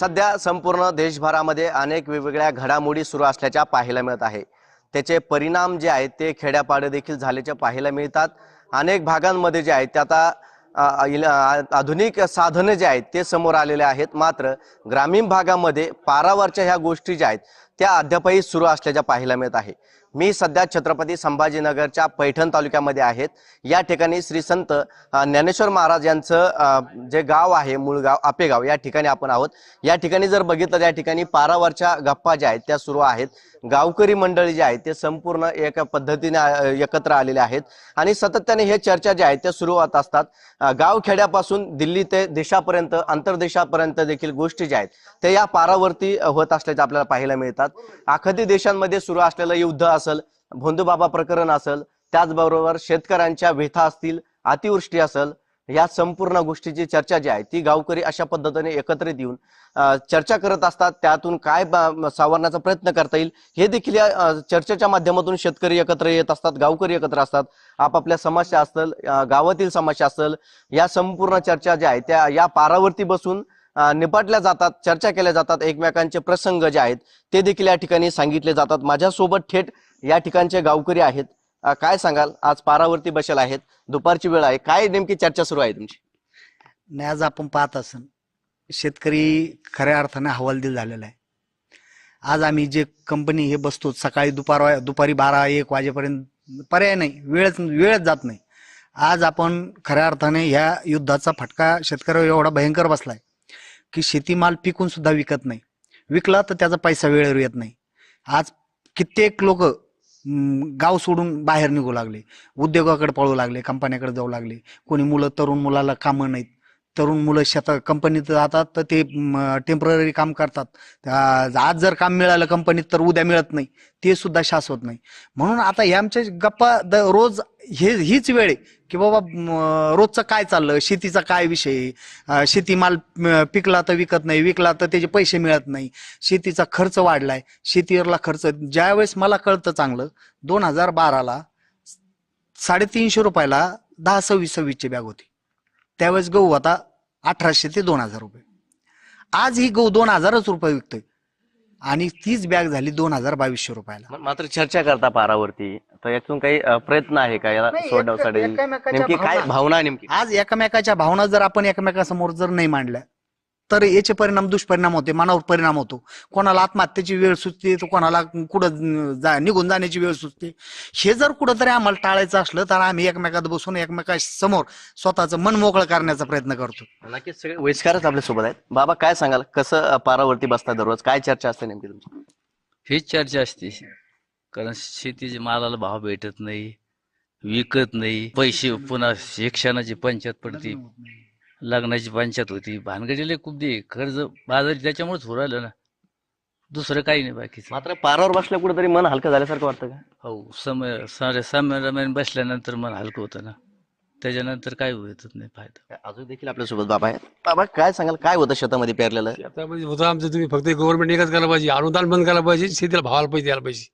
सध्या संपूर्ण देशभरामध्ये अनेक वेगवेगळ्या घडामोडी सुरू असल्याच्या पाहायला मिळत आहे। त्याचे परिणाम जे आहेत ते खेड्यापाडे देखील झाल्याचे पाहायला मिळतात। अनेक भागांमध्ये जे आहेत ते आता आधुनिक साधने जे आहेत ते समोर आलेले आहेत। मात्र ग्रामीण भागामध्ये पारावरच्या ह्या गोष्टी ज्या आहेत त्या अद्यापही सुरू असल्याच्या पाहायला मिळत आहे। मी सध्या छत्रपती संभाजीनगरच्या पैठण तालुक्यामध्ये आहेत। या ठिकाणी श्री संत ज्ञानेश्वर महाराज यांचं जे गाव आहे मूळ गाव आपेगाव या ठिकाणी आपण आहोत। या ठिकाणी जर बघितलं त्या ठिकाणी पारावरच्या गप्पा ज्या आहेत त्या सुरू आहेत। गावकरी मंडळी जे आहेत ते संपूर्ण एका पद्धतीने एकत्र आलेले आहेत आणि सातत्याने हे चर्चा ज्या आहेत त्या सुरू होत असतात। गाव खेड्यापासून दिल्ली ते देशापर्यंत आंतरदेशापर्यंत देखील गोष्टी ज्या आहेत ते या पारावरती होत असल्याचे आपल्याला पाहायला मिळतात। आखाती देशांमध्ये सुरू असलेलं युद्ध असेल, भोंदूबाबा प्रकरण असेल, त्याचबरोबर शेतकऱ्यांच्या व्यथा असतील, अतिवृष्टी असेल, या संपूर्ण गोष्टीची चर्चा जी आहे ती गावकरी अशा पद्धतीने एकत्रित येऊन चर्चा करत असतात। त्यातून काय सावरण्याचा प्रयत्न करता येईल हे देखील या चर्चेच्या माध्यमातून शेतकरी एकत्र येत असतात, गावकरी एकत्र असतात। आपापल्या समस्या असतील, गावातील समस्या असतील, या संपूर्ण चर्चा ज्या आहेत त्या या पारावरती बसून निपटल्या जातात, चर्चा केल्या जातात। एकमेकांचे प्रसंग जे आहेत ते देखील या ठिकाणी सांगितले जातात। माझ्यासोबत थेट या ठिकाणचे गावकरी आहेत। काय सांगाल, आज पारावरती बसेल आहेत, दुपारची वेळ आहे, काय नेमकी चर्चा सुरू आहे तुमची? नाही, आज आपण पाहत असन शेतकरी खऱ्या अर्थाने हवालदिल झालेला आहे। आज आम्ही जे कंपनी हे बसतो सकाळी दुपारी 12-1 वाजेपर्यंत पर्याय नाही, वेळच जात नाही। आज आपण खऱ्या अर्थाने ह्या युद्धाचा फटका शेतकऱ्यावर एवढा भयंकर बसलाय की शेतीमाल पिकून सुद्धा विकत नाही, विकला तर त्याचा पैसा वेळेवर येत नाही। आज कित्येक लोक गाव सोडून बाहेर निघू लागले, उद्योगाकडे पळू लागले, कंपन्याकडे जाऊ लागले। कोणी मुलं, तरुण मुलाला कामं नाहीत, तरुण मुलं शेतात कंपनीत जातात तर ते टेम्पररी काम करतात। आज जर काम मिळालं कंपनीत तर उद्या मिळत नाही, ते सुद्धा शाश्वत नाही। म्हणून आता हे आमच्या गप्पा रोज हीच वेळ आहे की बाबा रोजचं काय चाललं, शेतीचा काय विषय, शेतीमाल पिकला तर विकत नाही, विकला तर त्याचे पैसे मिळत नाही, शेतीचा खर्च वाढलाय, शेतीवरला खर्च। ज्यावेळेस मला कळतं चांगलं 2012ला 350 रुपयाला 10-26 बॅग होती, त्यावेळेस गहू आता 1800 ते 2000 रुपये। आज ही गहू 2000 रुपये विकतोय आणि तीच बॅग झाली 2200 रुपयाला। मात्र चर्चा करता पारावरती, तर यातून काही प्रयत्न आहे का याला सोडवण्यासाठी? नेमकी काय भावना नेमकी? आज एकमेकाच्या भावना जर आपण एकमेकासमोर जर नाही मांडल्या तर याचे परिणाम, दुष्परिणाम होते, मनावर परिणाम होतो। कोणाला आत्महत्येची वेळ सुचते तर कोणाला कुठं निघून जाण्याची वेळ सुचते। हे जर कुठंतरी आम्हाला टाळायचं असलं तर आम्ही एकमेकात बसून एकमेकासमोर स्वतःचं मन मोकळं करण्याचा प्रयत्न करतो। नक्कीच सगळे वयस्करच आपल्या सोबत आहेत। बाबा, काय सांगाल, कसं पारावरती बसता दररोज, काय चर्चा असते नेमकी तुमची? हीच चर्चा असते, कारण शेतीच्या मालाला भाव भेटत नाही, विकत नाही, पैसे पुन्हा शिक्षणाची पंचायत पडती, लग्नाची पंचायत होती, भानगडीला खूप दे कर्ज बाजारी, त्याच्यामुळेच हो राहिलं ना, दुसरं काही नाही बाकीचं। मात्र पारावर बसल्या कुठेतरी मन हलकं झाल्यासारखं वाटतं का? हो, समय बसल्यानंतर मन हलकं होतं ना, त्याच्यानंतर काय होत नाही फायदा। अजून देखील आपल्यासोबत बाबा आहेत। बाबा, काय सांगाल, काय होतं शेतामध्ये पेरलेलं? शेतामध्ये होतं आमचं, तुम्ही फक्त गव्हर्नमेंट एकच करायला पाहिजे, अनुदान बंद करायला पाहिजे, शेतीला भावाला पैसे द्यायला पाहिजे,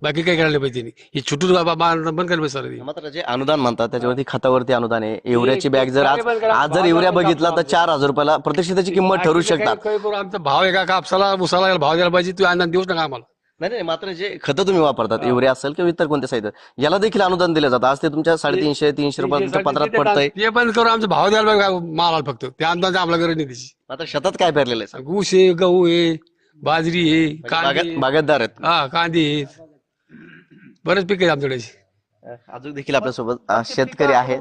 बाकी काय करायला पाहिजे नाही। हे छुटून बंद करायला पाहिजे। मात्र जे अनुदान म्हणतात त्याच्यावरती खतावरती अनुदान आहे, युरियाची बॅग जर आज जर युरिया बघितला तर 4000 रुपयाला प्रतिष्ठिताची किंमत ठरू शकतात। आमचा भाव आहे का कापसाला उसाला भाव द्यायला पाहिजे, तू अनुदान देऊच नका आम्हाला। नाही, मात्र जे खतं तुम्ही वापरतात, युरिया असेल किंवा इतर कोणते साहित्य, याला देखील अनुदान दिलं जातं। आज ते तुमच्या 350-300 रुपये पत्रात पडतंय, ते बंद करून आमचा भाव द्यायला पाहिजे मालाला, फक्त त्या अनुदान आम्हाला गरज नाही त्याची। मात्र शेतात काय पेरलेलं आहे? ऊस आहे, गहू आहे, बाजरी आहे, कांदे, बागायतदार आहेत। हा कांदे आहेत, बरेच पीक आहे आमच्याकडे। अजून देखील आपल्यासोबत शेतकरी आहेत,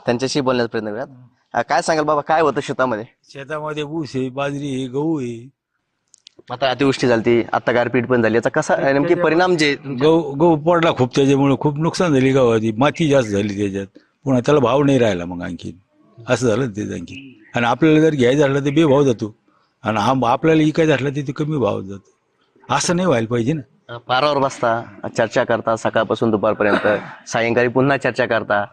त्यांच्याशी बोलण्याचा प्रयत्न करूयात। काय सांगाल बाबा, काय होतं शेतामध्ये? शेतामध्ये ऊस आहे, बाजरी आहे, गहू आहे। आता अतिवृष्टी झाली, आता गारपीट पण झाली, याचा कसा नेमकी परिणाम जे गहू पडला खूप, त्याच्यामुळे खूप नुकसान झाली गव्हाची, माती जास्त झाली त्याच्यात, पुन्हा त्याला भाव नाही राहिला, मग आणखी असं झालं ते आणखी। आणि आपल्याला जर घ्यायचं झालं तर बेभाव जातो, आणि आपल्याला इकायचं झालं तर ते कमी भाव जातो। असं नाही व्हायला पाहिजे ना। पारावर बसता, चर्चा करता सकाळपासून दुपारपर्यंत, सायंकाळी पुन्हा चर्चा करता,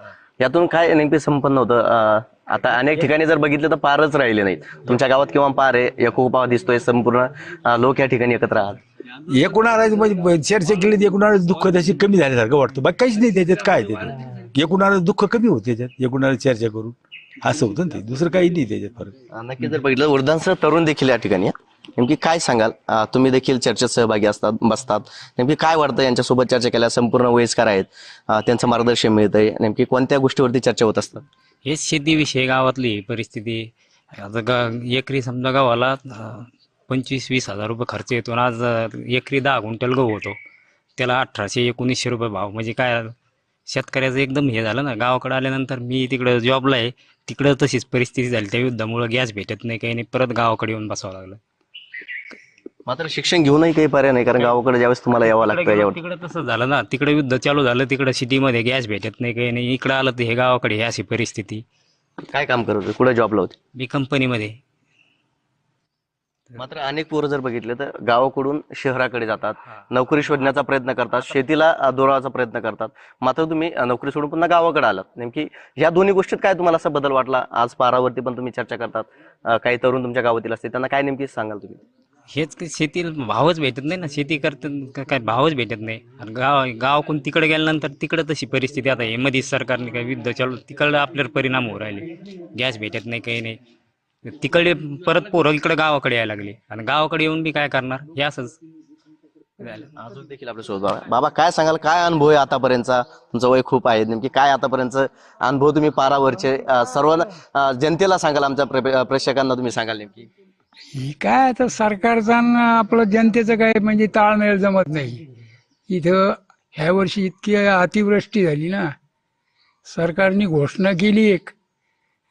यातून काय नेमके संपन्न होतं? आता अनेक ठिकाणी जर बघितलं तर पारच राहिले नाहीत। तुमच्या गावात किंवा पार आहे, एकोपा दिसतोय, संपूर्ण लोक या ठिकाणी एकत्र आहात। एकूणाला म्हणजे चर्चा केली तर एकूणाला दुःख त्याची कमी झाल्यासारखं वाटतं, बाकी काहीच नाही त्याच्यात। काय त्याच्यात एकूणाला दुःख कमी होतं त्याच्यात, एकूणाला चर्चा करून असं होतं ना ते, दुसरं काही नाही त्याच्यात फरक. नक्की जर बघितलं वृद्धांसह तरुण देखील या ठिकाणी आहे. नेमकी काय सांगाल, तुम्ही देखील चर्चेत सहभागी बसतात, नेमकी काय वाटतं यांच्यासोबत चर्चा केल्या, संपूर्ण वयस्कर आहेत, त्यांचं मार्गदर्शन मिळतंय, नेमकी कोणत्या गोष्टीवरती चर्चा होत असतात? हेच शेतीविषयी गावातली परिस्थिती. आता एकरी समजा गावाला 25-20 हजार रुपये खर्च येतो आणि आज एकरी 10 क्विंटल गहू होतो, त्याला 1800-1900 रुपये भाव. म्हणजे काय शेतकऱ्याचं एकदम हे झालं ना. गावाकडे आल्यानंतर मी तिकडं जॉबला आहे, तिकडं तशीच परिस्थिती झाली. त्या युद्धामुळे गॅस भेटत नाही, काही नाही, परत गावाकडे येऊन बसावं लागलं. मात्र शिक्षण घेऊनही काही पर्याय नाही, कारण गावाकडे ज्यावेळेस तुम्हाला यावं लागतं यावर. तिकडे तसं झालं ना, तिकडे युद्ध चालू झालं, तिकडे सिटीमध्ये गॅस भेटत नाही, काही नाही. इकडं आलं तर हे गावाकडे हे अशी परिस्थिती. काय काम करत होते, कुठे जॉबला होते? मी कंपनीमध्ये. मात्र अनेक पोरं जर बघितले तर गावाकडून शहराकडे जातात, नोकरी शोधण्याचा प्रयत्न करतात, शेतीला दोराचा प्रयत्न करतात. मात्र तुम्ही नोकरी सोडून पुन्हा गावाकडे आलात. नेमकी या दोन्ही गोष्टीत काय तुम्हाला असा बदल वाटला? आज पारावरती पण तुम्ही चर्चा करतात, काही तरुण तुमच्या गावातील असते, त्यांना काय नेमकी सांगाल तुम्ही? हेच की शेतीला भावच भेटत नाही ना. शेती करतात काय भावच भेटत नाही. आणि गावाकडून तिकडे गेल्यानंतर तिकडे तशी परिस्थिती. आता हे मध्ये सरकारने काय युद्ध चालू, तिकडे आपल्याला परिणाम होऊ राहिले. गॅस भेटत नाही, काही नाही. तिकडे परत पोरं इकडे गावाकडे यायला लागले, आणि गावाकडे येऊन बी काय करणार, हे असंच झालं. अजून देखील आपल्या सोबत बाबा, काय सांगाल, काय अनुभव आहे आतापर्यंतचा? तुमचं वय खूप आहे, नेमकी काय आतापर्यंत अनुभव तुम्ही पारावरचे सर्व जनतेला सांगाल, आमच्या प्रेक्षकांना तुम्ही सांगाल नेमकी? ही काय आता सरकारचा न आपलं जनतेचं काय म्हणजे ताळमेळ जमत नाही. इथं ह्या वर्षी इतकी अतिवृष्टी झाली ना, सरकारने घोषणा केली एक,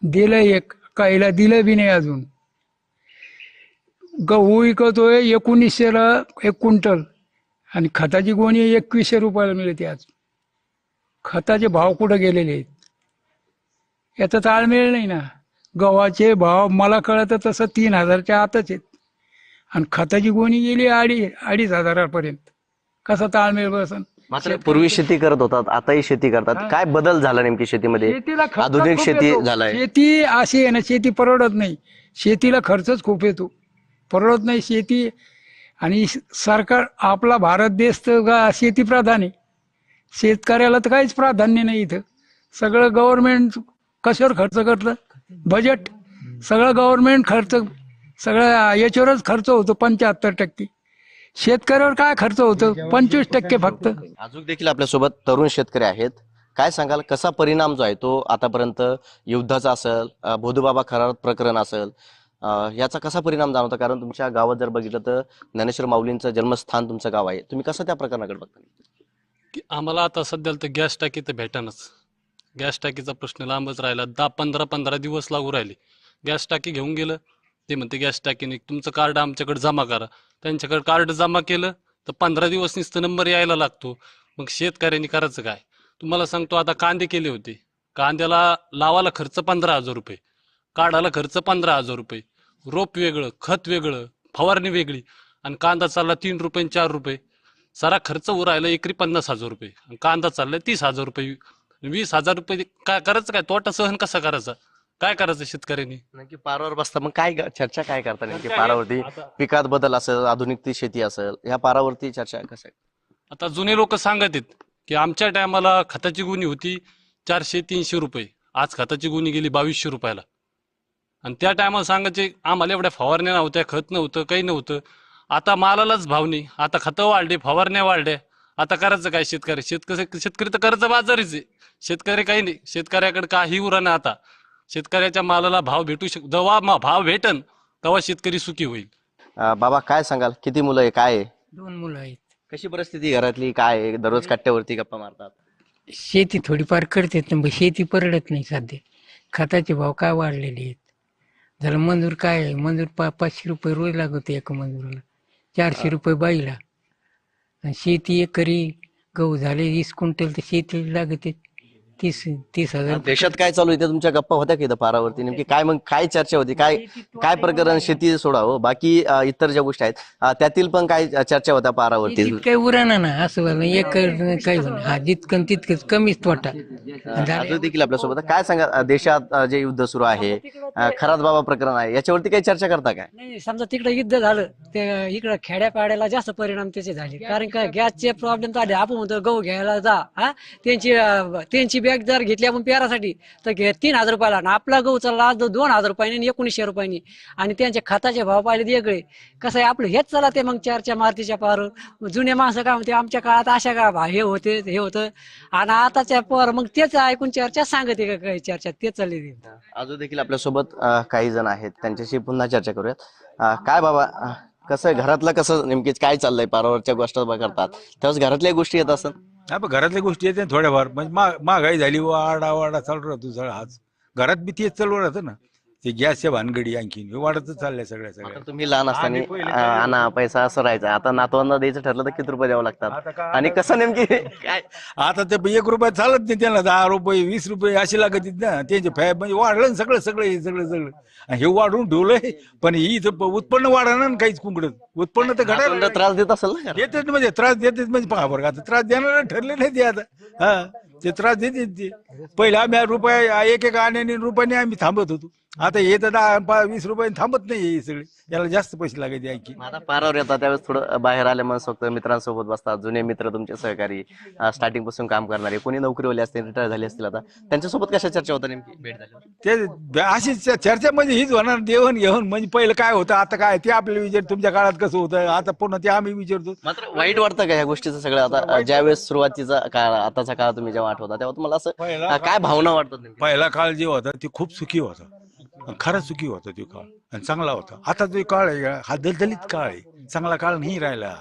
दिलं एक, काहीला दिलं बी नाही अजून. गहू विकतोय 1900ला 1 क्विंटल, आणि खताची गोणी 2100 रुपयाला मिळते. आज खताचे भाव कुठं गेलेले आहेत, याचा ताळमेळ नाही ना. गव्हाचे भाव मला कळतं तसं 3000च्या आतच आहेत, आणि खताची गोणी गेली 2,500 हजारापर्यंत. कसा ताळमेळ बसन? मात्र पूर्वी शेती करत होतात, आताही शेती करतात. काय बदल झाला नेमकी शेतीमध्ये? शेतीला खर्च आधुनिक खूप शेती येतो. झालाय. शेती अशी आहे ना, शेती परवडत नाही. शेतीला खर्चच खूप येतो, परवडत नाही शेती. आणि सरकार, आपला भारत देश तर शेती प्रधान आहे. शेतकऱ्याला तर काहीच प्राधान्य नाही इथं. सगळं गव्हर्नमेंट कशावर खर्च करतं? बजेट सगळं गव्हर्नमेंट खर्च, सगळं याच्यावरच खर्च होतो 75%. शेतकऱ्यावर काय खर्च होतो? 25% फक्त. अजून देखील आपल्यासोबत तरुण शेतकरी आहेत. काय सांगाल, कसा परिणाम जो आहे तो आतापर्यंत युद्धाचा असेल, भोदूबाबा खरात प्रकरण असेल, याचा कसा परिणाम जाणवता? कारण तुमच्या गावात जर बघितलं तर ज्ञानेश्वर माऊलींचं जन्मस्थान तुमचं गाव आहे. तुम्ही कसं त्या प्रकरणाकडे बघता? की आम्हाला आता सध्याला तर गॅस टाकी तर भेटानच. गॅस टाकीचा प्रश्न लांबच राहिला. 10-15 दिवस लागू राहिले. गॅस टाकी घेऊन गेलं, ते म्हणते गॅस टाकीने तुमचं कार्ड आमच्याकडे जमा करा. त्यांच्याकडे कार्ड जमा केलं तर 15 दिवस नुसतं नंबर यायला लागतो. मग शेतकऱ्यांनी करायचं काय? तुम्हाला सांगतो, आता कांदे केले होते, कांद्याला लावायला खर्च 15,000 रुपये, काढायला खर्च 15,000 रुपये, रोप वेगळं, खत वेगळं, फवारणी वेगळी, आणि कांदा चालला 3 रुपये आणि 4 रुपये. सारा खर्च उरायला एकरी 50,000 रुपये, आणि कांदा चाललाय 30,000 रुपये. 20,000 रुपये काय करायचं? काय तोटा सहन कसा करायचा? काय करायचं शेतकऱ्यांनी? नेमकी पारावर बसता मग काय चर्चा काय करता नेमकी पारावरती? पिकात बदल असेल, आधुनिक ती शेती असेल, ह्या पारावरती चर्चा कसं आहे? आता जुने लोक सांगत आहेत की आमच्या टायमाला खताची गुणी होती 400-300 रुपये, आज खताची गुणी गेली 2200 रुपयाला. आणि त्या टायमाला सांगायचे आम्हाला एवढ्या फवारण्या नव्हत्या, खत नव्हतं, काही नव्हतं. आता मालालाच भाव नाही, आता खतं वाढले, फवारण्या वाढल्या. आता करायचं काय? शेतकरी तर कर्ज बाजारीच आहे. शेतकरी काही नाही, शेतकऱ्याकडे काही उराणं. आता शेतकऱ्याच्या मालाला भाव भेटू जेव्हा भाव भेटन तेव्हा शेतकरी सुखी होईल. बाबा, काय सांगाल, किती मुलं आहे, काय आहे? 2 मुलं आहेत. कशी परिस्थिती घरातली, काय आहे? दररोज कट्ट्यावरती गप्पा मारतात? शेती थोडीफार करतात, पण शेती परवडत नाही सध्या. खताचे भाव काय वाढलेले आहेत. झालं मजूर काय आहे, मजूर 500 रुपये रोज लागतो एका मजुराला, 400 रुपये बाईला. आणि शेती एकरी गहू झाले 20 क्विंटल तर शेती लागते 30,000. देशात काय चालू आहे ते तुमच्या गप्पा होत्या की इथं पारावरती? नेमकी काय मग काय चर्चा होती? काय प्रकरण? शेती सोडा हो, बाकी इतर ज्या गोष्टी आहेत त्यातील पण काय चर्चा होत्या पारावरती? काही उराणा ना असं झालं एक काही हा जितकं तितकंच कमीच तोटा. अजून देखील आपल्यासोबत काय सांगा, देशात जे युद्ध सुरू आहे, खरात बाबा प्रकरण आहे, याच्यावरती काही चर्चा करता काय? नाही, समजा तिकडे युद्ध झालं ते इकडे खेड्यापाड्याला जास्त परिणाम त्याचे झाले. कारण का गॅसचे प्रॉब्लेम झाले. आपण म्हणतो गहू घ्यायला जा, त्यांची बॅग जर घेतली आपण पेरासाठी तर 3,000 रुपयाला आणि आपला गहू चालला आज 2,000 रुपयांनी आणि 1900 रुपयांनी आणि त्यांचे खताचे भाव पाहिले वेगळे. कसं आहे आपलं हेच चला ते मग चर्चा मारतीच्या पार जुने माणसं काय म्हणते आमच्या काळात अशा का हे होते हे होतं आणि आताच्या पोर मग तेच ऐकून चर्चा सांगते का काही चर्चा तेच चालली. अजून देखील आपल्यासोबत काही जण आहेत, त्यांच्याशी पुन्हा चर्चा करूयात. काय बाबा, कसं आहे घरातलं, कसं नेमकीच काय चाललंय? पारावरच्या गोष्टी करतात त्यावेळेस घरातल्या गोष्टी येत असत. हा, पण घरातल्या गोष्टी येते थोड्याफार, म्हणजे महागाई झाली, वाडा चालू राहतो सगळं. आज घरात बी तेच चालू राहतं ना, ते गॅसच्या भानगडी आणखीन हे वाढतच चाललंय सगळ्या. तुम्ही लहान असताना आणा पैसा असं राहायचं, आता नातवांना द्यायचं ठरलं तर किती रुपये द्यावं लागतात आणि कसं नेमकी काय? आता ते 1 रुपया चालत नाही त्यांना, 10 रुपये 20 रुपये अशी लागत ना त्यांचे फॅब, म्हणजे वाढलं ना सगळं हे वाढून ठेवलंय. पण ही उत्पन्न वाढणार ना काहीच कुंकडत, उत्पन्न तर घडायला त्रास देत असेल ना. येतेच, म्हणजे त्रास देतेच, म्हणजे पहा बरं, आता त्रास देणार ठरले नाही ते आता. हा, ते त्रास देते ते. पहिले आम्ही रुपये एक आण्याने रुपयाने आम्ही थांबत होतो, आता हे तर 10-20 रुपये थांबत नाही. हे सगळे याला जास्त पैसे लागायचे आणखी. आता पारावर येतात त्यावेळेस थोडं बाहेर आले मग फक्त मित्रांसोबत बसतात, जुने मित्र तुमचे सहकारी, स्टार्टिंग पासून काम करणारे, कोणी नोकरीवाले असतील, रिटायर झाले असतील, आता त्यांच्यासोबत कशा चर्चा होता नेमकी भेट झाली? ते अशी चर्चा म्हणजे हीच होणार, देवण घेऊन. म्हणजे पहिलं काय होतं, आता काय ते आपल्याला विचार, तुमच्या काळात कसं होतं, आता पुन्हा ते आम्ही विचारतो. मात्र वाईट वाटतं का ह्या गोष्टीचं सगळं? आता ज्यावेळेस सुरुवातीचा काळ, आताचा काळ तुम्ही जेव्हा आठवता तेव्हा तुम्हाला असं काय भावना वाटतात? पहिला काळ जे होता ते खूप सुखी होता, खरा सुखी होता तो काळ आणि चांगला होता. आता जो काळ आहे हा दलदलीत काळ आहे, चांगला काळ नाही राहिला.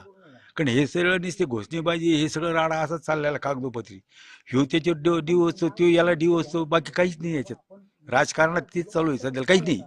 कारण हे सगळं नुसते घोषणेबाजी, हे सगळं राडा असाच चाललेला कागदोपत्री. ह्यो त्याचे डिवोर्स, तो याला डिवोर्स, बाकी काहीच नाही याच्यात. राजकारणात तेच चालू आहे सध्या, काहीच नाही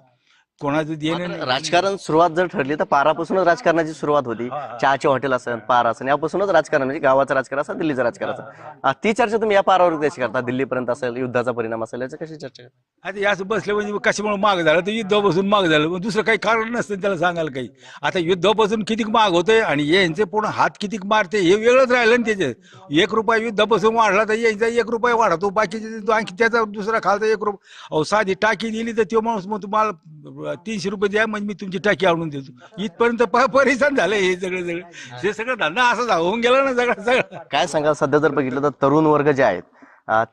कोणाचं देणं नाही. राजकारण सुरुवात जर ठरली तर पारापासूनच राजकारणाची सुरुवात होती. चहाचे हॉटेल असेल, पार असेल, यापासूनच राजकारण, म्हणजे गावाचं राजकारण असेल, दिल्लीचं राजकारण असेल. ती चर्चा तुम्ही या पारावर कशी करता? दिल्लीपर्यंत असेल, युद्धाचा परिणाम असेल, याची कशी चर्चा करता? आता याच बसले म्हणजे कशामुळे माग झालं, तर युद्धापासून माग झालं, पण दुसरं काही कारण नसतं त्याला सांगायला काही. आता युद्धापासून किती माग होतंय आणि यांचे पूर्ण हात किती मारते हे वेगळंच राहिलं ना. त्याचे 1 रुपया युद्धापासून वाढला तर यांचा 1 रुपया वाढतो, बाकीचे आणखी त्याचा दुसरा खालता 1 रुपया. अहो, साधी टाकी दिली तर तो माणूस मग तुम्हाला 300 रुपये द्या म्हणजे मी तुमची टाकी आणून देतो. इथपर्यंत परेशान झालं हे सगळं. हे सगळं धंदा असा होऊन गेला ना सगळं. काय सांगा, सध्या जर बघितलं तर तरुण वर्ग जे आहेत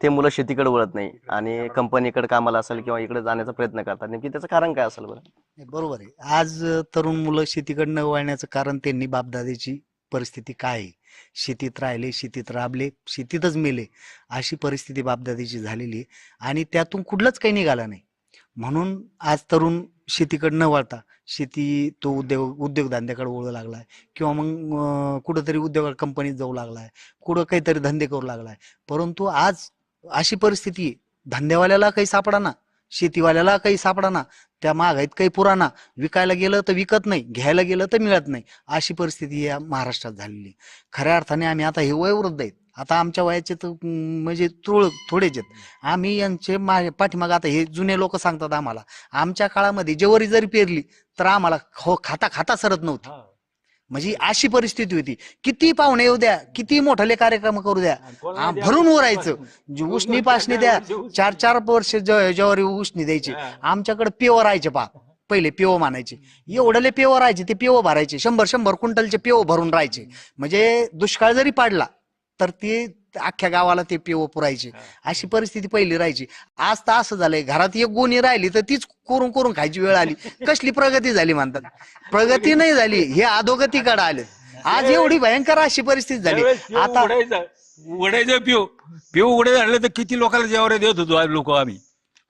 ते मुलं शेतीकडे वळत नाही आणि कंपनीकडे कामाला असेल किंवा इकडे जाण्याचा प्रयत्न करतात. नेमकी त्याचं कारण काय असेल बरं? बरोबर आहे. आज तरुण मुलं शेतीकडे न वळण्याचं कारण त्यांनी बापदादाची परिस्थिती काय आहे, शेतीत राहिले, शेतीत राबले, शेतीतच मेले, अशी परिस्थिती बापदादाची झालेली आहे आणि त्यातून कुठलंच काही निघालं नाही. म्हणून आज तरुण शेतीकडे न वळता तो उद्योगधंद्याकडे वळू लागलाय किंवा मग कुठंतरी उद्योग कंपनीत जाऊ लागलाय, कुठं काहीतरी धंदे करू लागलाय. परंतु आज अशी परिस्थिती आहे, धंदेवाल्याला काही सापडाना, शेतीवाल्याला काही सापडाना, त्या महागाईत काही पुराणा, विकायला गेलं तर विकत नाही, घ्यायला गेलं तर मिळत नाही, अशी परिस्थिती या महाराष्ट्रात झालेली. खऱ्या अर्थाने आम्ही आता हे वयोवृद्ध आहेत, आता आमच्या वयाचे तर म्हणजे थोडेच आहेत. आम्ही यांचे पाठीमाग, आता हे जुने लोक सांगतात आम्हाला, आमच्या काळामध्ये जेवरी जरी पेरली तर आम्हाला खाता सरत नव्हती. म्हणजे अशी परिस्थिती होती. किती पाहुणे येऊ द्या, किती मोठाले कार्यक्रम करू द्या, भरून उरायचं. उष्णी पासणी द्या, 4-4 वर्ष ज्वारी उष्णी द्यायची. आमच्याकडे पेव राहायचे, पहिले पेव मानायचे, एवढले पेव राहायचे, ते पेव भरायचे, 100 क्विंटलचे पेव भरून राहायचे. म्हणजे दुष्काळ जरी पडला तर ते अख्ख्या गावाला ते पेव पुरायचे. अशी परिस्थिती पहिली राहायची. आज तर असं झालंय, घरात एक गोणी राहिली तर तीच करून खायची वेळ आली. कसली प्रगती झाली म्हणतात? प्रगती नाही झाली, हे अधोगतीकडे आले. आज एवढी भयंकर अशी परिस्थिती झाली. आता उघडायचं पेव उघडे झालं तर किती लोकांना जेवायला देत होतो लोक आम्ही.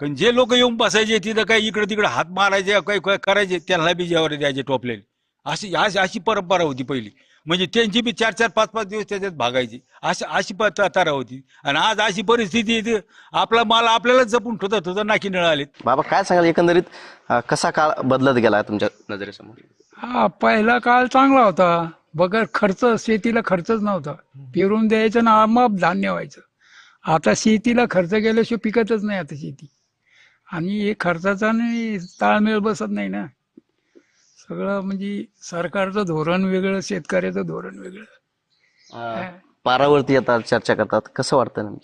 कारण जे लोक येऊन बसायचे तिथं काही इकडे तिकडे हात मारायचे, काही करायचे, त्यांना बी जेवायला द्यायचे टोपलेले. अशी परंपरा होती पहिली. म्हणजे त्यांची बी 4-4, 5-5 दिवस त्याच्यात भागायची, अशी तारा होती. आणि आज अशी परिस्थिती, आपला माल आपल्याला जपून ठेवत नाकी नळ आले. बाबा काय सांगाल, एकंदरीत कसा काळ बदलत गेला तुमच्या नजरेसमोर? हा, पहिला काळ चांगला होता. बगर खर्च, शेतीला खर्चच नव्हता, पेरून द्यायचं ना माप धान्य व्हायचं. आता शेतीला खर्च गेल्याशिवाय पिकतच नाही आता शेती, आणि हे खर्चाचा नाही ताळमेळ बसत नाही ना. सगळं म्हणजे सरकारचं धोरण वेगळं, शेतकऱ्याचं धोरण वेगळं. पारावरती येतात, चर्चा करतात, कसं वाटतं?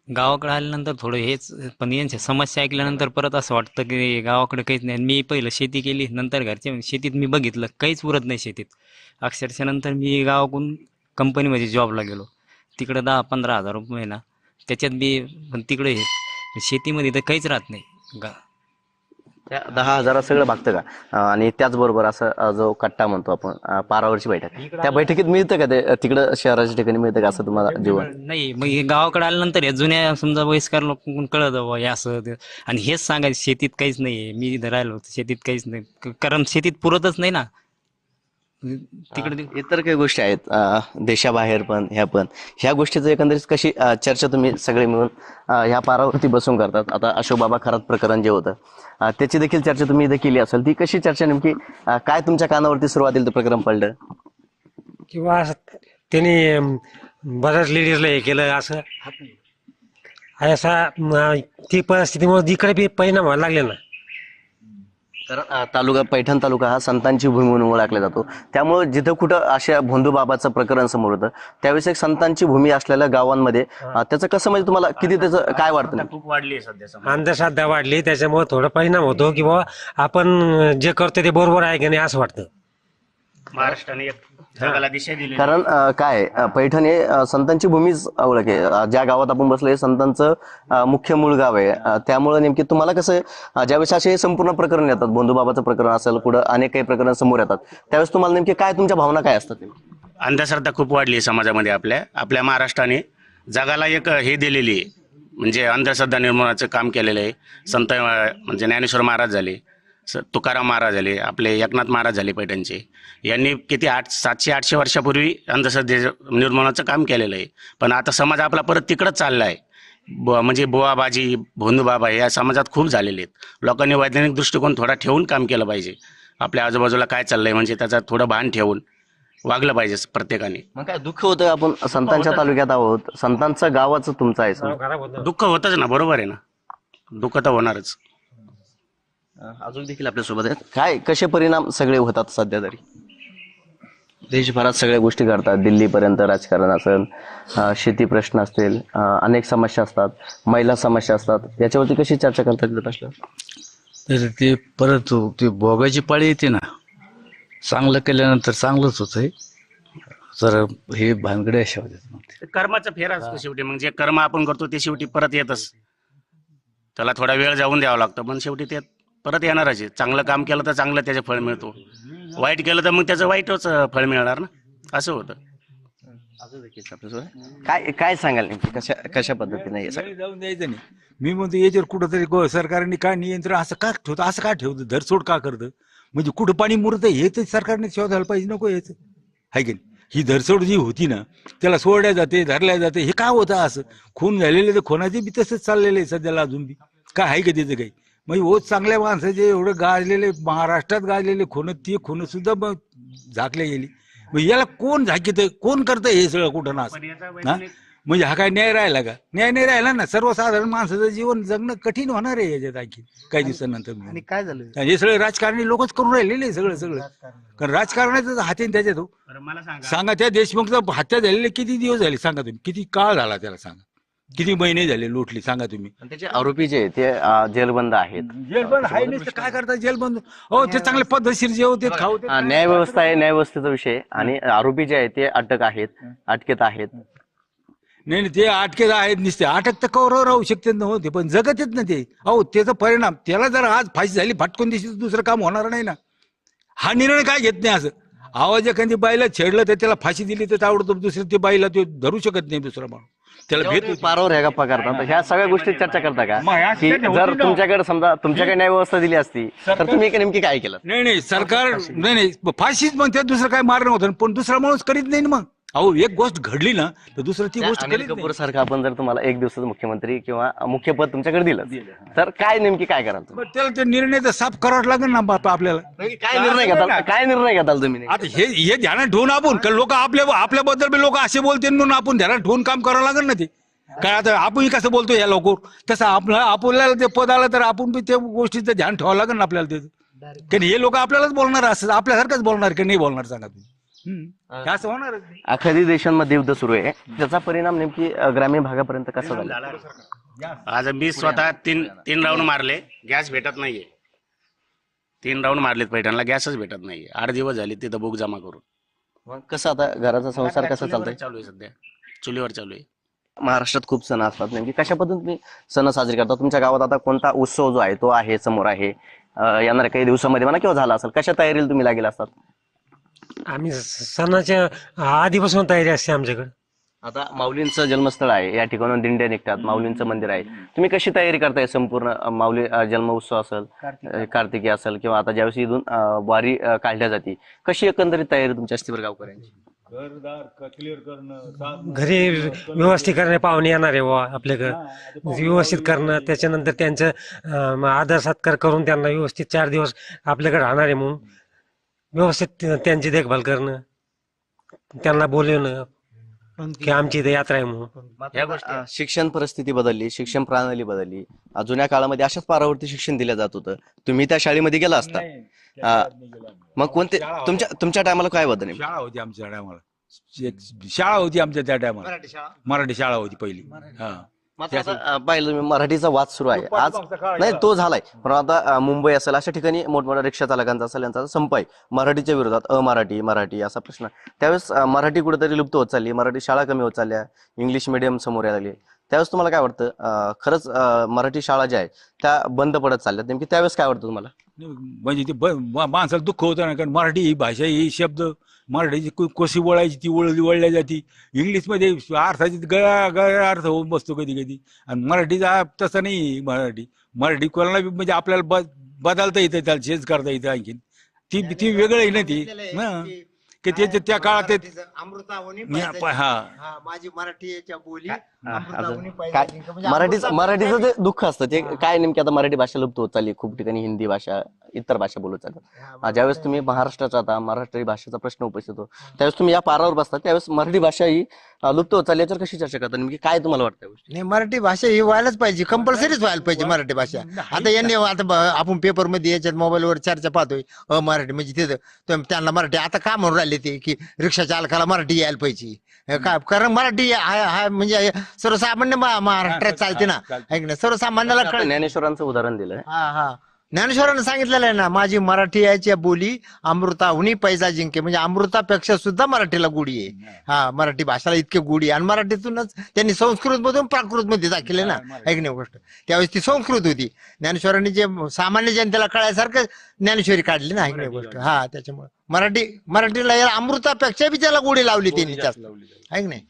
गावाकडे आल्यानंतर थोडं हेच, पण यांच्या समस्या ऐकल्यानंतर परत असं वाटतं की गावाकडे काहीच नाही. मी पहिलं शेती केली, नंतर घरच्या शेतीत मी बघितलं काहीच उरत नाही शेतीत. अक्षरशः नंतर मी गावाकडून कंपनीमध्ये जॉबला गेलो, तिकडे 10-15 हजार रुपये ना, त्याच्यात बी पण तिकडे शेतीमध्ये तर काहीच राहत नाही त्या 10,000 सगळं भागतं का? आणि त्याचबरोबर असं जो कट्टा म्हणतो आपण पारावरची बैठक, त्या बैठकीत मिळतं का ते तिकडं शहराच्या ठिकाणी मिळतं का असं तुम्हाला जीवन? नाही. मग हे गावाकडे आल्यानंतर या जुन्या समजा वयस्कर लोक कळत बाबा हे असं आणि हेच सांगायचं शेतीत काहीच नाहीये. मी इथं राहिलो होतो शेतीत काहीच नाही, कारण शेतीत पुरतच नाही ना तिकडे. इतर काही गोष्टी आहेत देशाबाहेर पण ह्या गोष्टीचं एकंदरीत कशी चर्चा तुम्ही सगळे मिळून ह्या पारावरती बसून करतात? आता अशोकबाबा खरात प्रकरण जे होतं त्याची देखील चर्चा तुम्ही इथे केली असेल, ती कशी चर्चा नेमकी काय तुमच्या कानावरती सुरुवातीला ते प्रकरण पडलं? किंवा त्यांनी बऱ्याच लेडीजला हे केलं असं ती परिस्थितीमुळे इकडे बी परिणाम व्हायला लागले ना. तर पैठण तालुका हा संतांची भूमी म्हणून ओळखला जातो, त्यामुळे जिथं कुठं अशा भोंदूबाबाचं प्रकरण समोर होतं त्यावेळेस एक संतांची भूमी असलेल्या गावांमध्ये त्याचं कसं म्हणजे तुम्हाला किती त्याचं काय वाटतं? खूप वाढली सध्या, अंधश्रद्धा वाढली, त्याच्यामुळे थोडा परिणाम होतो की बाबा आपण जे करतो ते बरोबर आहे की नाही असं वाटतं. महाराष्ट्राने जगाला दिशा दिली, कारण काय पैठण हे संतांची भूमीच ओळख आहे. ज्या गावात आपण बसलो हे संतांचं मुख्य मूळ गाव आहे, त्यामुळे नेमकी तुम्हाला कसं ज्यावेळेस असे संपूर्ण प्रकरण येतात, भोंदूबाबाचं प्रकरण असेल, पुढं अनेक काही प्रकरण समोर येतात, त्यावेळेस तुम्हाला नेमकी काय तुमच्या भावना काय असतात? अंधश्रद्धा खूप वाढली आहे समाजामध्ये. आपल्या महाराष्ट्राने जगाला एक हे दिलेली आहे, म्हणजे अंधश्रद्धा निर्मूलनाचं काम केलेलं आहे. संत म्हणजे ज्ञानेश्वर महाराज झाले, तुकाराम महाराज झाले, आपले एकनाथ महाराज झाले पैठणचे, यांनी किती 700-800 वर्षापूर्वी अंधश्रद्धे निर्मूलनाचं काम केलेलं आहे. पण आता समाज आपला परत तिकडंच चालला आहे. म्हणजे बुवाबाजी, भोंदूबाबा या समाजात खूप झालेले आहेत. लोकांनी वैज्ञानिक दृष्टिकोन थोडा ठेवून काम केलं पाहिजे. आपल्या आजूबाजूला काय चाललंय म्हणजे त्याचं थोडं भान ठेवून वागलं पाहिजे प्रत्येकाने. मग काय दुःख होतं, आपण संतांच्या तालुक्यात आहोत, संतांचं गावाचं तुमचं आहे, दुःख होतच ना, बरोबर आहे ना, दुःख तर होणारच. अजून देखील आपल्यासोबत आहेत. काय कसे परिणाम सगळे होतात सध्या तरी देशभरात सगळ्या गोष्टी घडतात, दिल्लीपर्यंत राजकारण असेल, शेती प्रश्न असतील, अनेक समस्या असतात, महिला समस्या असतात, याच्यावरती कशी चर्चा करतात येत असलं तर ते परत ते भोगाची पाळी येते ना, चांगलं केल्यानंतर चांगलंच होतंय, तर हे भानगडे अशा होत्या. कर्माचा फेरा असतो शेवटी, मग जे कर्म आपण करतो ते शेवटी परत येतच. त्याला थोडा वेळ जाऊन द्यावा लागतो, पण शेवटी ते परत येणारच आहे. चांगलं काम केलं तर चांगलं त्याचं फळ मिळतो, वाईट केलं तर मग त्याचं वाईटच फळ मिळणार ना, असं होतं. काय काय सांगाल नेमकी कशा पद्धतीने जाऊन द्यायचं नाही. मी म्हणतो याच्यावर कुठंतरी सरकारने काय नियंत्रण असं का ठेवतं, असं का ठेवतं, धरसोड का करतं, म्हणजे कुठं पाणी मुरतं हे तर सरकारने शोधायला पाहिजे, नको यायचं आहे की नाही. ही धरसोड जी होती ना त्याला सोडल्या जाते, धरल्या जाते, हे काय होतं असं. खून झालेले तर खुनाचे बी तसंच चाललेले आहे सध्याला, अजून बी काय आहे का त्याचं काही. म्हणजे हो चांगल्या माणसाचे एवढं गाजलेले महाराष्ट्रात गाजलेले खून, ती खून सुद्धा झाकल्या गेली. मग याला कोण झाकीत, कोण करतं हे सगळं कुठं ना असं. म्हणजे हा काय न्याय राहिला का? न्याय नाही राहिला ना. सर्वसाधारण माणसाचं जीवन जगणं कठीण होणार आहे याच्यात आणखी काही दिवसानंतर. आणि काय झालं, हे सगळे राजकारणी लोकच करून राहिलेले सगळं कारण राजकारणाचं हाती त्याच्यात. हो सांगा, त्या देशमुखचा हत्या झालेले किती दिवस झाले सांगा तुम्ही, किती काळ झाला त्याला सांगा, किती महिने झाले लुटली सांगा तुम्ही. त्याचे आरोपी जे ते जेलबंद आहेत, जेलबंद आहे नाही तर काय करतात जेलबंद. हो ते चांगले पद्धतशीर जे होते खाऊ. न्याय व्यवस्था आहे, न्याय व्यवस्थेचा विषय, आणि आरोपी जे आहेत ते अटकेत आहेत. नाही ते अटकेत आहेत, नुसते अटक तर कवर राहू शकते नव्हते, पण जगत येत ना ते. अहो त्याचा परिणाम, त्याला जर आज फाशी झाली फाटकून दिवशी दुसरं काम होणार नाही ना. हा निर्णय काय घेत नाही असं. आवाज एखादी बाईला छेडलं तर त्याला फाशी दिली तर ताबडतोब दुसऱ्या ते बाईला ते धरू शकत नाही दुसरा माणूस, त्याला भेट. पारावर ह्या गप्पा करतात, ह्या सगळ्या गोष्टी चर्चा करता का की जर तुमच्याकडे समजा तुमच्याकडे न्याय व्यवस्था दिली असती तर तुम्ही नेमकी काय केलं? नाही सरकार नाही फाशीच मग त्या दुसरं काय मारणं होतं, पण दुसरा माणूस करीत नाही ना. मग अहो एक गोष्ट घडली ना तर दुसरं ती गोष्ट अनिल कपूर सारखं आपण जर तुम्हाला एक दिवसाचं मुख्यमंत्री किंवा मुख्य पद तुमच्याकडे दिलं तर काय नेमकी काय कराल तुम्ही? त्याला ते निर्णय तर साफ करावाच लागेल ना आपल्याला. काय निर्णय घेताल तुम्ही? आता हे ध्यानात ठेवून आपण लोक आपल्याबद्दल लोक असे बोलते म्हणून आपण ध्यानात ठेवून काम करावं लागेल ना. ते काय आता आपण कसं बोलतो या लोक तसं आपल्याला ते पद आलं तर आपण बी त्या गोष्टीचं ध्यान ठेवावं लागेल ना आपल्याला. ते कारण हे लोक आपल्यालाच बोलणार, असं आपल्यासारखंच बोलणार की नाही बोलणार सांगा तुम्ही. असं होणार. अखादी देशांमध्ये युद्ध सुरू आहे, त्याचा परिणाम नेमकी ग्रामीण भागापर्यंत कसा झाला? आज मी स्वतः तीन राऊंड मारले, गॅस भेटत नाहीये. 3 राऊंड मारलेत पैठणला, गॅसच भेटत नाहीये. 8 दिवस झाले तिथं बुक जमा करून. मग कसं आता घराचा संसार कसा चालतोय? चालू आहे सध्या, चुलीवर चालू आहे. महाराष्ट्रात खूप सण असतात, नेमकी कशा पद्धतीने तुम्ही सण साजरे करता? तुमच्या गावात आता कोणता उत्सव जो आहे तो आहे समोर आहे, येणाऱ्या काही दिवसामध्ये म्हणा किंवा झाला असेल, कशा तयारीला तुम्ही लागेल असतात? आम्ही सणाच्या आधीपासून तयारी असते आमच्याकडे. आता माऊलींचं जन्मस्थळ आहे, या ठिकाणून दिंड्या निघतात, माऊलींचं मंदिर आहे, तुम्ही कशी तयारी करताय संपूर्ण? माऊली जन्म उत्सव असेल, कार्तिकी असेल, किंवा आता ज्यावेळेस इथून वारी काढल्या जाते, कशी एकंदरीत तयारी तुमच्या असते बरं गावकऱ्यांची? घरी व्यवस्थित करणे, पाहुणे येणार आहे वा आपल्याकडे, व्यवस्थित करणं, त्याच्यानंतर त्यांचं आदर सत्कार करून त्यांना व्यवस्थित 4 दिवस आपल्याकडे राहणार आहे म्हणून व्यवस्थित त्यांची देखभाल करणं, त्यांना बोलवणं की आमची इथे यात्रा आहे म्हणून. शिक्षण परिस्थिती बदलली, शिक्षण प्रणाली बदलली. जुन्या काळामध्ये अशाच पारावरती शिक्षण दिलं जात होतं, तुम्ही त्या शाळेमध्ये गेला असता. मग कोणते तुमच्या टायमाला काय बदल? शाळा होती आमच्या टायमाला, शाळा होती आमच्या त्या टायमाला, मराठी शाळा होती पहिली. पाहिलं तुम्ही, मराठीचा वाद सुरू आहे आज, नाही तो झालाय, पण आता मुंबई असेल अशा ठिकाणी मोठमोठ्या रिक्षा चालकांचा असेल यांचा संप आहे मराठीच्या विरोधात. अमराठी मराठी असा प्रश्न, त्यावेळेस मराठी कुठेतरी लुप्त होत चालली, मराठी शाळा कमी होत चालल्या, इंग्लिश मिडियम समोर यायला लागली. त्यावेळेस तुम्हाला काय वाटतं, खरंच मराठी शाळा ज्या आहेत त्या बंद पडत चालल्यात, नेमकी त्यावेळेस काय वाटतं तुम्हाला? म्हणजे ते माणसाला दुःख होतं ना, कारण मराठी ही भाषा, ही शब्द मराठीची कशी वळायची ती वळल्या जाती, इंग्लिशमध्ये अर्थाची गळा अर्थ होऊन बसतो कधी कधी, आणि मराठीचा तसं नाही. मराठी कोणाला म्हणजे आपल्याला बदलता येतं, त्याला चेंज करता येतं आणखीन, ती वेगळं आहे ना ती ना, की त्या काळात माझी मराठीच्या बोली मराठीचं जे दुःख असतं ते काय नेमकी? आता मराठी भाषा लुप्त होत चालली, खूप ठिकाणी हिंदी भाषा, इतर भाषा बोलत चालतात. ज्यावेळेस तुम्ही महाराष्ट्राचा आता मराठी भाषेचा प्रश्न उपस्थित होतो, त्यावेळेस तुम्ही या पारावर बसतात, त्यावेळेस मराठी भाषा ही लुप्त होत चालली, याच्यावर कशी चर्चा करता? नेमकी काय तुम्हाला वाटतं? नाही, मराठी भाषा ही व्हायलाच पाहिजे, कंपल्सरीच व्हायला पाहिजे मराठी भाषा. आता यांनी आता आपण पेपरमध्ये याच्यात मोबाईलवर चर्चा पाहतोय, मराठी म्हणजे तिथं त्यांना मराठी आता का म्हणून राहिले ते की रिक्षा चालकाला मराठी यायला पाहिजे का? कारण मराठी हा म्हणजे सर्वसामान्य महाराष्ट्रात चालते ना, ऐक ना, सर्वसामान्याला कळतं. ज्ञानेश्वरांचं उदाहरण दिलंय. हा ज्ञानेश्वरांनी सांगितलेलं आहे ना, माझी मराठी याच्या बोली अमृताहुनी पैजा जिंके, म्हणजे अमृतापेक्षा सुद्धा मराठीला गोडी आहे. हा, मराठी भाषेला इतके गोडी, आणि मराठीतूनच त्यांनी संस्कृत मधून प्राकृत मध्ये दाखवले ना, ऐकण्या गोष्ट. त्यावेळेस ती संस्कृत होती, ज्ञानेश्वरांनी जे सामान्य जनतेला कळायसारखं ज्ञानेश्वरी काढली ना, ऐकण्या गोष्ट. हा, त्याच्यामुळे मराठीला या अमृतापेक्षा बी त्याला गोडी लावली त्यांनी जास्त, ऐक नाही.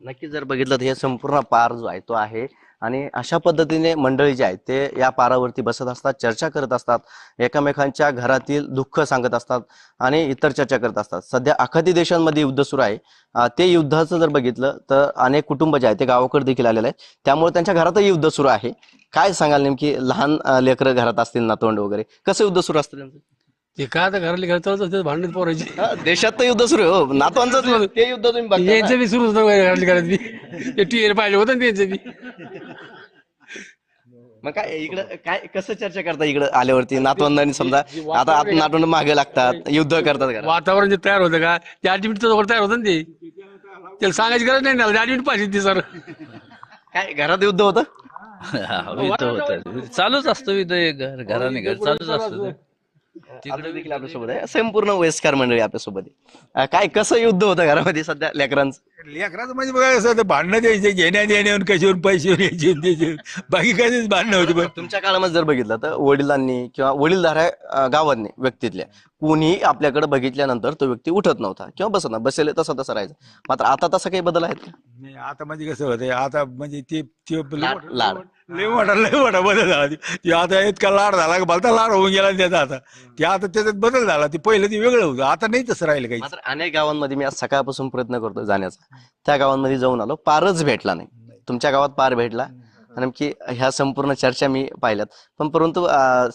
नक्की जर बघितलं तर हे संपूर्ण पार जो आहे तो आहे, आणि अशा पद्धतीने मंडळी जे आहेत ते या पारावरती बसत असतात, चर्चा करत असतात, एकमेकांच्या घरातील दुःख सांगत असतात आणि इतर चर्चा करत असतात. सध्या आखाती देशांमध्ये युद्ध सुरू आहे, ते युद्धाचं जर बघितलं तर अनेक कुटुंब जे आहेत ते गावाकडे देखील आलेले आहेत, त्यामुळे त्यांच्या घरातही युद्ध सुरू आहे. काय सांगाल नेमकी? लहान लेकरं घरात असतील, नातवंड वगैरे, कसं युद्ध सुरू असतं त्यांचं? ते काय आता घरातले घर चालत भांडण पोरायची, देशात तर युद्ध सुरू आहे, हो नातवांचं ते युद्ध तुम्ही बघता. यांचं बी सुरू होतं घरातली घरातली, ते टीव्हीवर पाहिजे होतं ना त्यांचं बी. मग काय इकडं काय कसं चर्चा करता इकडं आल्यावरती? नातवंडांनी समजा आता नातवंड मागे लागतात, युद्ध करतात घरात. वातावरण जे तयार होतं का, ते 8 मिनिट तयार होतं ना, ते त्याला सांगायची गरज नाही ना, 8 मिनिट पाहिजे ती सर. काय घरात युद्ध होतं? युद्ध होतं, चालूच असतं युद्ध, घराने घर चालूच असतं. तिकडे देखील आपल्यासोबत आहे, संपूर्ण वयस्कर मंडळी आपल्यासोबत आहे. काय कसं युद्ध होतं घरामध्ये सध्या लेकरांचं? लेकराचं म्हणजे बघा कसं भांडणं द्यायचे, घेण्या देण्यावर, कशावर पैसे यायचे, बाकी काय भांडणं होती. पण तुमच्या काळामध्ये जर बघितलं तर वडिलांनी किंवा वडीलधाऱ्या गावांनी व्यक्तीतल्या कोणीही आपल्याकडे बघितल्यानंतर तो व्यक्ती उठत नव्हता किंवा बसत ना, बसेल तसं राहायचं. मात्र आता तसं काही बदल आहेत का? नाही, आता म्हणजे कसं होतं, आता म्हणजे ते लाड लय मोठा बदल झाला. ते आता इतका लाड झाला, भलता लाड होऊन गेला त्याचा. आता त्याच्यात बदल झाला. ते पहिलं ते वेगळं होतं, आता नाही तसं राहिलं काही. मात्र अनेक गावांमध्ये मी आज सकाळपासून प्रयत्न करतो जाण्याचा, त्या गावांमध्ये जाऊन आलो, पारच भेटला नाही. तुमच्या गावात पार भेटला, नेमकी ह्या संपूर्ण चर्चा मी पाहिल्यात, पण परंतु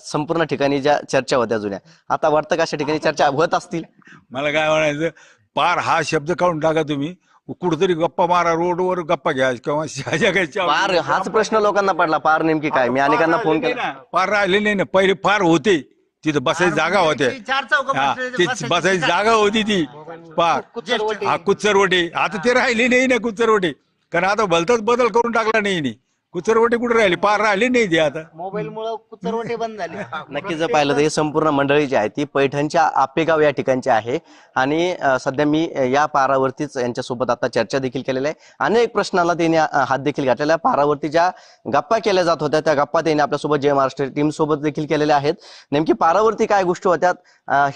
संपूर्ण ठिकाणी ज्या चर्चा होत्या जुन्या, आता वाटतं का अशा ठिकाणी चर्चा होत असतील? मला काय म्हणायचं, पार हा शब्द काढून टाका तुम्ही, कुठेतरी गप्पा मारा, रोडवर गप्पा घ्या किंवा पार. हाच प्रश्न लोकांना पडला, पार नेमकी काय? मी अनेकांना फोन केला, पार राहिले नाही ना. पहिले फार होते, तिथं बसायची जागा होते, ती बसायची जागा होती ती पार. हा कुचरवटे, आता ते राहिले नाही ना कुचरवटे, कारण आता भलताच बदल करून टाकला नाही. कुचरवटे कुठे राहिले, पार राहिले नाही ते आता. मोबाईल मुळे कुचरवटे बंद झाले. नक्की जर पाहिलं तर ही संपूर्ण मंडळी जी आहे ती पैठणच्या आपेगाव या ठिकाणची आहे आणि सध्या मी या पारावरतीच यांच्यासोबत आता चर्चा देखील केलेली आहे. अनेक प्रश्नाला त्यांनी हात देखील घातलेला आहे. पारावरती ज्या गप्पा केल्या जात होत्या त्या गप्पा त्यांनी आपल्यासोबत जय महाराष्ट्र टीम सोबत देखील केलेल्या आहेत. नेमकी पारावरती काय गोष्टी होत्या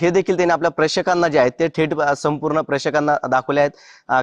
हे देखील त्यांनी आपल्या प्रेक्षकांना जे आहेत ते थेट संपूर्ण प्रेक्षकांना दाखवले आहेत.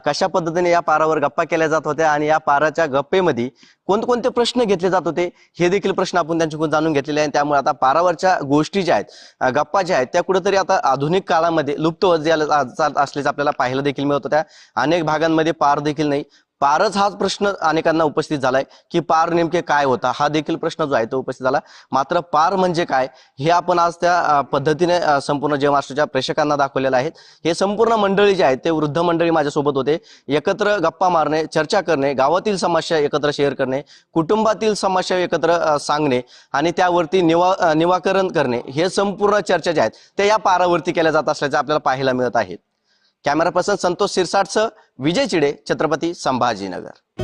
कशा पद्धतीने या पारावर गप्पा केल्या जात होत्या आणि या पाराच्या गप्पेमध्ये कोणकोणते प्रश्न घेतले जात होते हे देखील प्रश्न आपण त्यांच्याकडून जाणून घेतलेले आहेत. त्यामुळे आता पारावरच्या गोष्टी ज्या आहेत, गप्पा ज्या आहेत, त्या कुठेतरी आता आधुनिक काळामध्ये लुप्त होत असल्याचं आपल्याला पाहायला देखील मिळत होत्या. अनेक भागांमध्ये पार देखील नाही. पारच हाच प्रश्न अनेकांना उपस्थित झालाय की पार नेमके काय होता, हा देखील प्रश्न जो आहे तो उपस्थित झाला. मात्र पार म्हणजे काय हे आपण आज त्या पद्धतीने संपूर्ण जय महाराष्ट्राच्या प्रेक्षकांना दाखवलेलं आहे. हे संपूर्ण मंडळी जे आहेत ते वृद्ध मंडळी माझ्यासोबत होते. एकत्र गप्पा मारणे, चर्चा करणे, गावातील समस्या एकत्र शेअर करणे, कुटुंबातील समस्या एकत्र सांगणे आणि त्यावरती निवाकरण करणे, हे संपूर्ण चर्चा ज्या आहेत त्या या पारावरती केल्या जात असल्याचे आपल्याला पाहायला मिळत आहेत. कॅमेरा पर्सन संतोष सिरसाटसह विजय चिडे, छत्रपती संभाजीनगर.